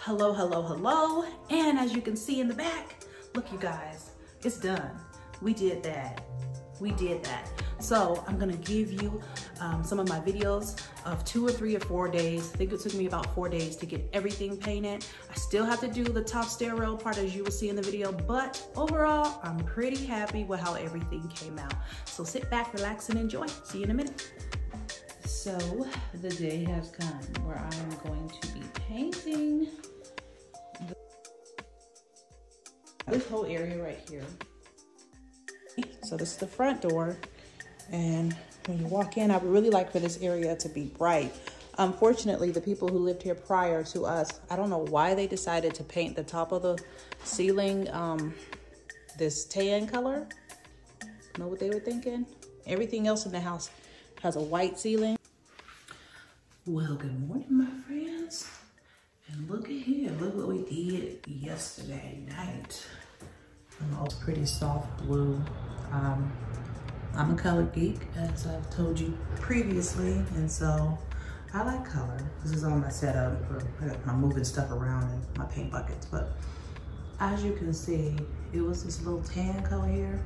Hello, hello, hello. And as you can see in the back, look you guys, it's done. We did that. So I'm gonna give you some of my videos of 2 or 3 or 4 days. I think it took me about 4 days to get everything painted. I still have to do the top stair rail part as you will see in the video, but overall, I'm pretty happy with how everything came out. So sit back, relax, and enjoy. See you in a minute. So the day has come where I am going to be painting this whole area right here. So this is the front door, and when you walk in, I would really like for this area to be bright. Unfortunately, the people who lived here prior to us, I don't know why they decided to paint the top of the ceiling this tan color. Know what they were thinking? Everything else in the house has a white ceiling. Well, good morning, my friends. And look at here, look what we did yesterday night. Oh, it's pretty soft blue. I'm a color geek, as I've told you previously, and so I like color. This is all my setup for my moving stuff around and my paint buckets. But as you can see, it was this little tan color here.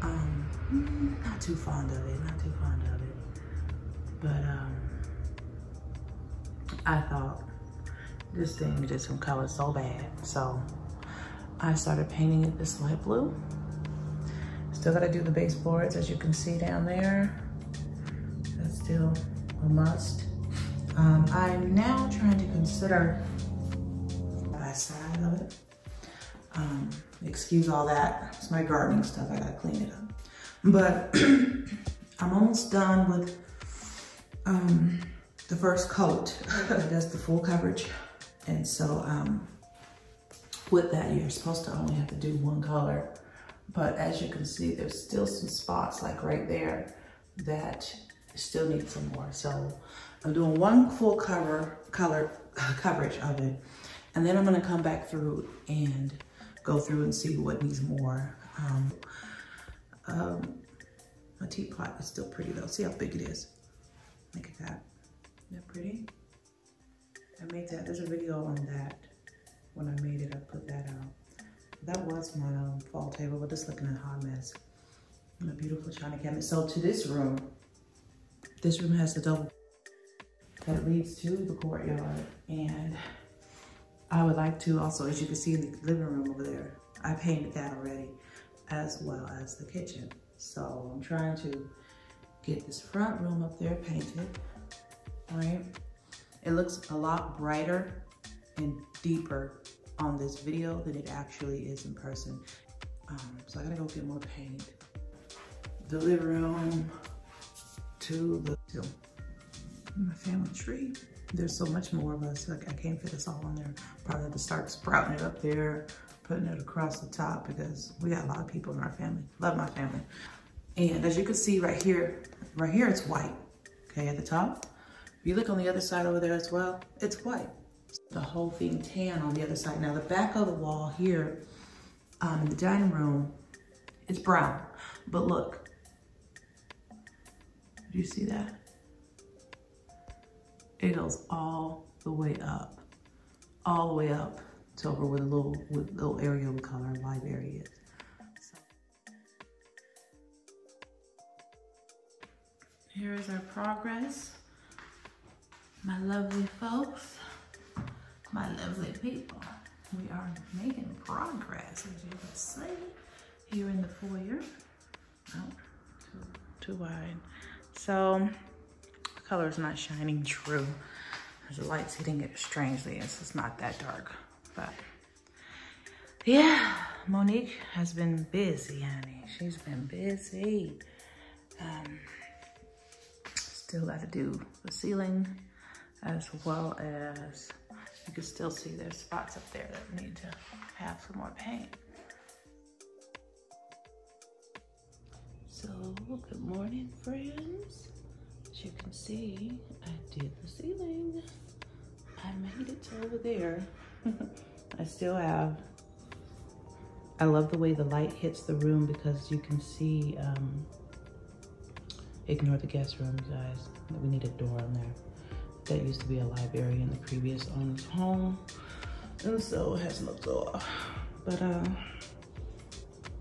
Not too fond of it, But I thought this thing did some color so bad, so I started painting it this light blue. Still gotta do the baseboards, as you can see down there. That's still a must. I'm now trying to consider the side of it. Excuse all that. It's my gardening stuff. I gotta clean it up. But I'm almost done with the first coat. That's the full coverage. And so with that, you're supposed to only have to do one color. But as you can see, there's still some spots like right there that still need some more. So I'm doing one full coverage of it. And then I'm gonna come back through and go through and see what needs more. My teapot is still pretty though. See how big it is? Look at that. Isn't that pretty? I made that, there's a video on that. When I made it, I put that out. That was my fall table, but just looking at a hot mess. And a beautiful china cabinet. So to this room has the double that leads to the courtyard. And I would like to also, as you can see in the living room over there, I painted that already, as well as the kitchen. So I'm trying to get this front room up there painted, right? It looks a lot brighter and deeper on this video than it actually is in person. So I gotta go get more paint. The living room to my family tree. There's so much more of us, like I can't fit us all on there. Probably have to start sprouting it up there, putting it across the top because we got a lot of people in our family. Love my family. And as you can see right here it's white, okay, at the top. If you look on the other side over there as well, it's white. The whole thing tan on the other side. Now the back of the wall here in the dining room, it's brown. But look, do you see that? It goes all the way up to over where the little area we call our live area is. So, here is our progress. My lovely folks. My lovely people, we are making progress, as you can see, here in the foyer. Oh, too wide. So, the color is not shining true. The light's hitting it strangely. It's just not that dark, but yeah, Monique has been busy, honey. She's been busy. Still got to do the ceiling, as well as you can still see there's spots up there that need to have some more paint. So, good morning, friends. As you can see, I did the ceiling. I made it to over there. I love the way the light hits the room because you can see, ignore the guest room, you guys. We need a door on there. That used to be a library in the previous owner's home. And so it has looked off. But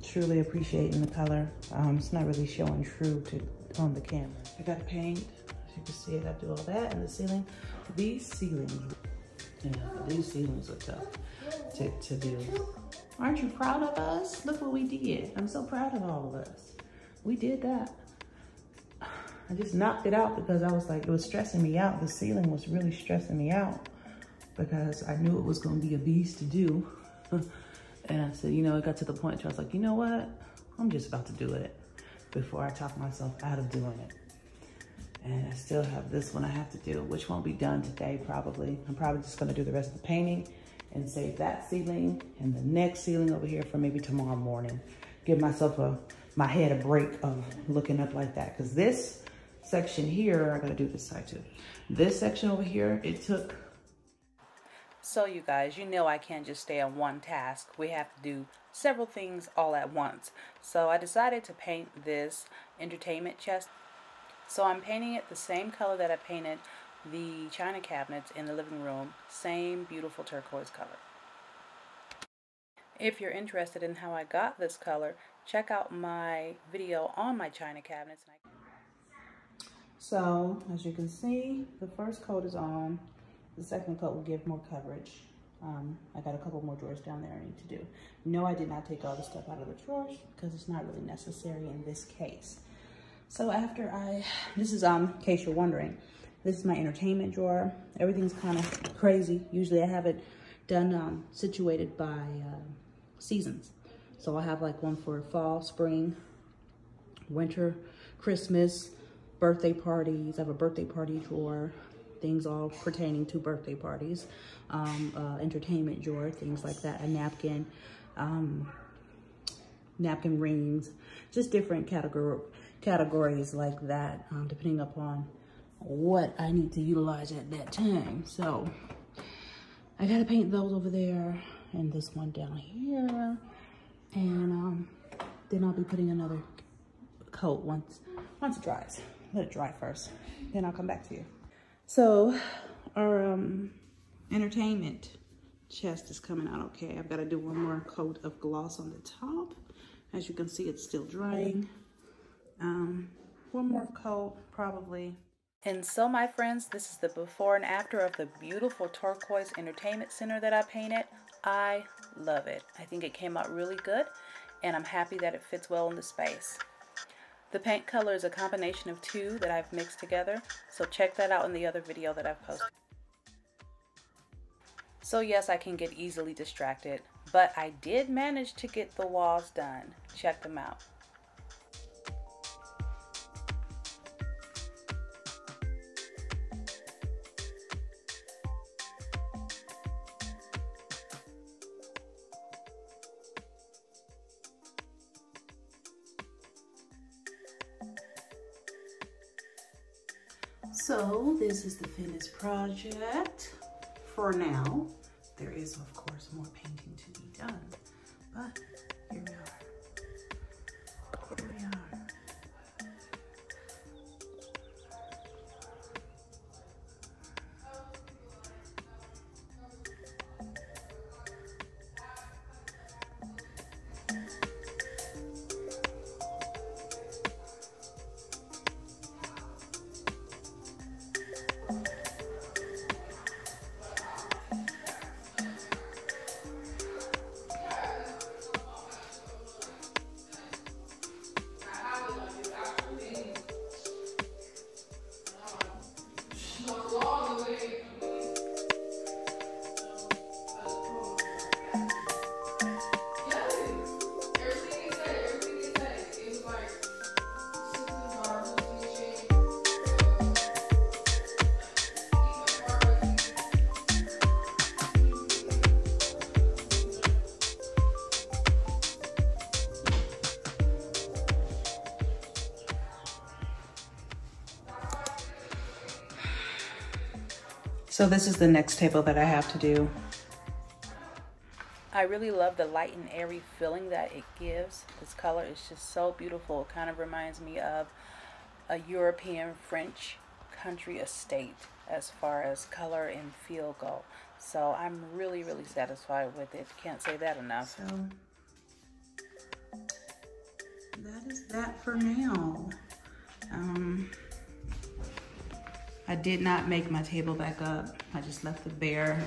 truly appreciating the color. It's not really showing true to on the camera. I got paint. As you can see, I got to do all that. And the ceiling, these ceilings, yeah, these ceilings are tough to do. Aren't you proud of us? Look what we did. I'm so proud of all of us. We did that. I just knocked it out because I was like, it was stressing me out. The ceiling was really stressing me out because I knew it was going to be a beast to do. And I said, you know, it got to the point where I was like, you know what? I'm just about to do it before I talk myself out of doing it. And I still have this one I have to do, which won't be done today probably. I'm probably just going to do the rest of the painting and save that ceiling and the next ceiling over here for maybe tomorrow morning. Give myself my head a break of looking up like that. Because this section here, I gotta do this side too. This section over here, it took. So you guys, you know I can't just stay on one task. We have to do several things all at once. So I decided to paint this entertainment chest. So I'm painting it the same color that I painted the china cabinets in the living room. Same beautiful turquoise color. If you're interested in how I got this color, check out my video on my china cabinets. So, as you can see, the first coat is on. The second coat will give more coverage. I got a couple more drawers down there I need to do. No, I did not take all the stuff out of the drawers because it's not really necessary in this case. So after this is, in case you're wondering, this is my entertainment drawer. Everything's kind of crazy. Usually I have it done, situated by seasons. So I have like one for fall, spring, winter, Christmas, birthday parties. I have a birthday party drawer, things all pertaining to birthday parties, entertainment drawer, things like that, a napkin, napkin rings, just different categories like that, depending upon what I need to utilize at that time. So I gotta paint those over there and this one down here, and then I'll be putting another coat once it dries. Let it dry first, then I'll come back to you. So our entertainment chest is coming out okay. I've got to do one more coat of gloss on the top. As you can see, it's still drying. One more coat probably. And so my friends, this is the before and after of the beautiful turquoise entertainment center that I painted. I love it. I think it came out really good, and I'm happy that it fits well in the space. The paint color is a combination of two that I've mixed together, so check that out in the other video that I've posted. So yes, I can get easily distracted, but I did manage to get the walls done. Check them out. So this is the finished project for now. There is, of course, more painting to be done, but here we are. Here we are. So this is the next table that I have to do. I really love the light and airy feeling that it gives. This color is just so beautiful. It kind of reminds me of a European French country estate as far as color and feel go. So I'm really, really satisfied with it. Can't say that enough. So that is that for now. I did not make my table back up. I just left it bare.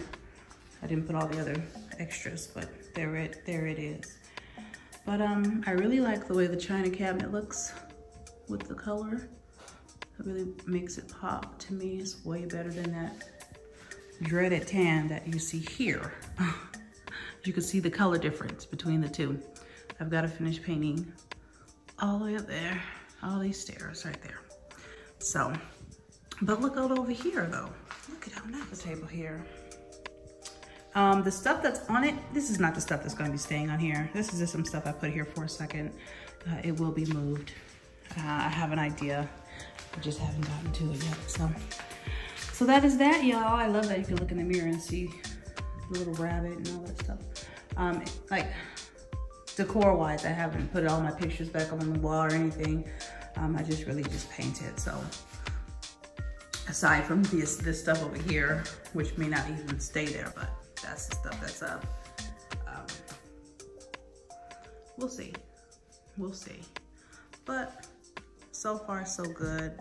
I didn't put all the other extras, but there it is. But I really like the way the china cabinet looks with the color. It really makes it pop to me. It's way better than that dreaded tan that you see here. You can see the color difference between the two. I've got to finish painting all the way up there, all these stairs right there. So, but look out over here though. Look at how nice the table here. The stuff that's on it, this is not the stuff that's going to be staying on here. This is just some stuff I put here for a second. It will be moved. I have an idea. I just haven't gotten to it yet. So that is that, y'all. I love that you can look in the mirror and see the little rabbit and all that stuff. Like decor-wise, I haven't put all my pictures back on the wall or anything. I just really just painted. So aside from this stuff over here, which may not even stay there, but that's the stuff that's up. We'll see. We'll see. But so far, so good.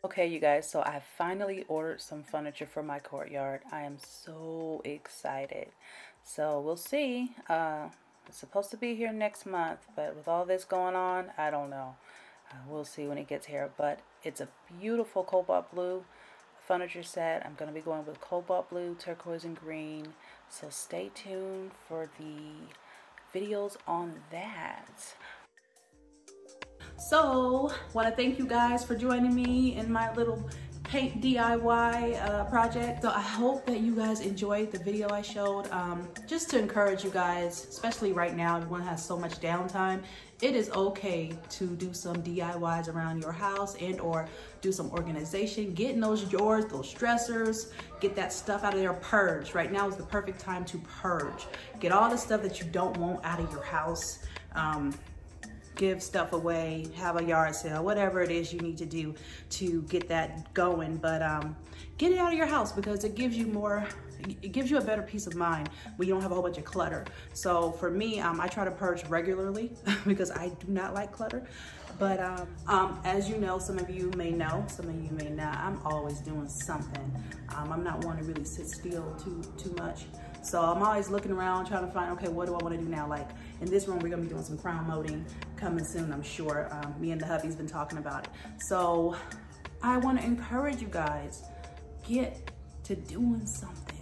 Okay, you guys, so I finally ordered some furniture for my courtyard. I am so excited. So we'll see. It's supposed to be here next month, but with all this going on, I don't know. We'll see when it gets here. But it's a beautiful cobalt blue furniture set. I'm going to be going with cobalt blue, turquoise, and green. So stay tuned for the videos on that. So, want to thank you guys for joining me in my little paint DIY project. So I hope that you guys enjoyed the video I showed. Just to encourage you guys, especially right now, everyone has so much downtime. It is okay to do some DIYs around your house and or do some organization. Getting those drawers, those stressors, get that stuff out of there, purge. Right now is the perfect time to purge. Get all the stuff that you don't want out of your house. Give stuff away, have a yard sale, whatever it is you need to do to get that going. But get it out of your house because it gives you more, it gives you a better peace of mind when you don't have a whole bunch of clutter. So for me, I try to purge regularly because I do not like clutter. But as you know, some of you may know, some of you may not, I'm always doing something. I'm not one to really sit still too much. So I'm always looking around trying to find, okay, what do I want to do now? Like in this room, we're gonna be doing some crown molding coming soon, I'm sure. Me and the hubby's been talking about it. So I want to encourage you guys, get to doing something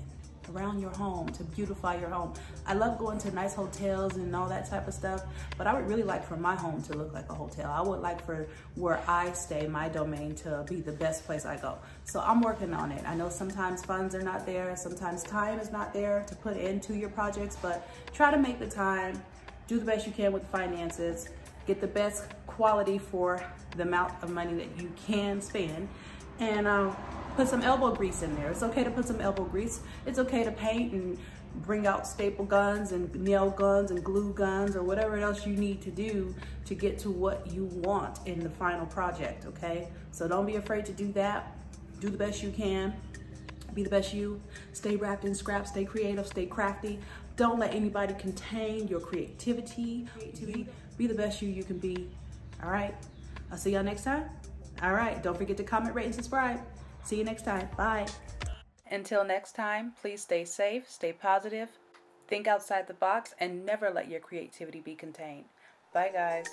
around your home to beautify your home. I love going to nice hotels and all that type of stuff, but I would really like for my home to look like a hotel. I would like for where I stay, my domain, to be the best place I go. So I'm working on it. I know sometimes funds are not there, sometimes time is not there to put into your projects, but try to make the time, do the best you can with the finances, get the best quality for the amount of money that you can spend, and put some elbow grease in there. It's okay to put some elbow grease. It's okay to paint and bring out staple guns and nail guns and glue guns or whatever else you need to do to get to what you want in the final project, okay? So don't be afraid to do that. Do the best you can. Be the best you. Stay wrapped in scraps. Stay creative. Stay crafty. Don't let anybody contain your creativity. Be the best you can be. All right? I'll see y'all next time. All right. Don't forget to comment, rate, and subscribe. See you next time. Bye. Until next time, please stay safe, stay positive, think outside the box, and never let your creativity be contained. Bye, guys.